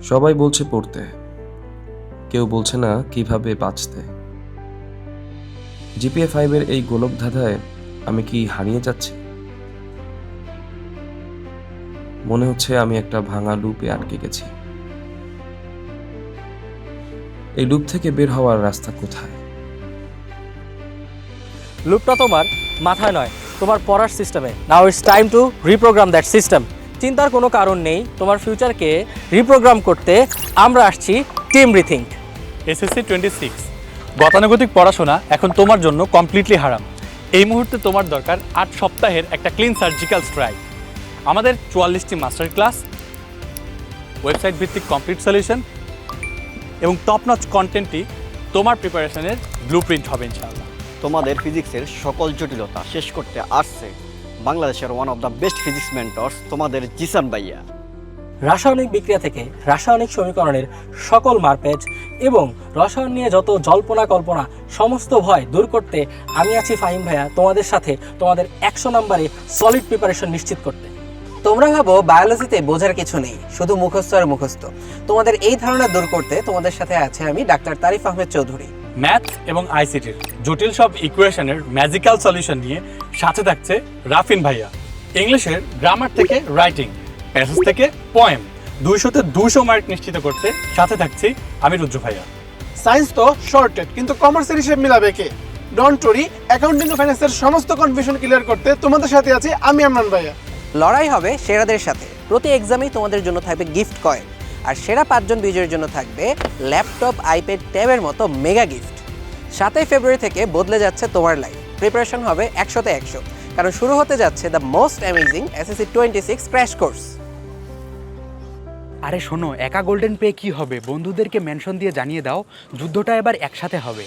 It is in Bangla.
সবাই বলছে পড়তে, কেউ বলছে না কিভাবে বাঁচতে। জিপিএ 5-এর এই গোলকধাঁধায় আমি কি হারিয়ে যাচ্ছি? মনে হচ্ছে আমি একটা ভাঙা লুপে আটকে গেছি। এই লুপ থেকে বের হওয়ার রাস্তা কোথায়? লুপটা তোমার মাথায় নয়, তোমার পড়ার সিস্টেমে। Now it's time to reprogramme that system. চিন্তার কোনো কারণ নেই, তোমার ফিউচারকে রিপ্রোগ্রাম করতে আমরা আসছি টিম রিথিঙ্ক। এসএসসি 26 গতানুগতিক পড়াশোনা এখন তোমার জন্য কমপ্লিটলি হারাম। এই মুহূর্তে তোমার দরকার 8 সপ্তাহের একটা ক্লিন সার্জিক্যাল স্ট্রাইক। আমাদের 44টি মাস্টার ক্লাস, ওয়েবসাইট ভিত্তিক কমপ্লিট সলিউশন এবং টপ নচ কন্টেন্টই তোমার প্রিপারেশনের ব্লুপ্রিন্ট হবে ইনশাআল্লাহ। তোমাদের ফিজিক্সের সকল জটিলতা শেষ করতে আসছে বাংলাদেশের one of the best physics mentors তোমাদের জিসান ভাইয়া। রাসায়নিক বিক্রিয়া থেকে রাসায়নিক সমীকরণের সকল মারপ্যাচ এবং রসায়ন নিয়ে যত জল্পনা কল্পনা সমস্ত ভয় দূর করতে আমি আছি ফাহিম ভাইয়া তোমাদের সাথে, তোমাদের 100 নম্বরে সলিড প্রিপারেশন নিশ্চিত করতে। তোমরা ভাবো বায়োলজিতে বোঝার কিছু নেই, শুধু মুখস্থ আর মুখস্থ। তোমাদের এই ধারণা দূর করতে তোমাদের সাথে আছে আমি ডাক্তার তারিফ আহমেদ চৌধুরী। ম্যাথ এবং আইসিটির জটিল সব ইকুয়েশনের ম্যাজিক্যাল সলিউশন নিয়ে সাথে থাকছে রাফিন ভাইয়া। ইংলিশের গ্রামার থেকে রাইটিং, প্যাসেজ থেকে পোয়েম, 200-তে 200 মার্ক নিশ্চিত করতে সাথে থাকছি আমি রুদ্র ভাইয়া। সায়েন্স তো শর্টেড, কিন্তু কমার্সের হিসেব মিলাবে কে? ডোন্ট ওয়ারি, অ্যাকাউন্টিং ও ফাইন্যান্সের সমস্ত কনফিউশন ক্লিয়ার করতে তোমাদের সাথে আছি আমি আমরান ভাইয়া। লড়াই হবে সেরাদের সাথে। প্রতি এক্সামেই তোমাদের জন্য থাকবে গিফট কয়েন, আর সেরা 5 জন বিজয়ীর জন্য থাকবে ল্যাপটপ, আইপ্যাড, ট্যাবের মতো মেগা গিফট। 7 ফেব্রুয়ারি থেকে বদলে যাচ্ছে তোমার লাইফ। প্রিপারেশন হবে 100-তে 100, কারণ শুরু হতে যাচ্ছে the most amazing SSC 26 crash course. আরে শোনো, একা গোল্ডেন পে কি হবে? বন্ধুদেরকে মেনশন দিয়ে জানিয়ে দাও, যুদ্ধটা এবার একসাথে হবে।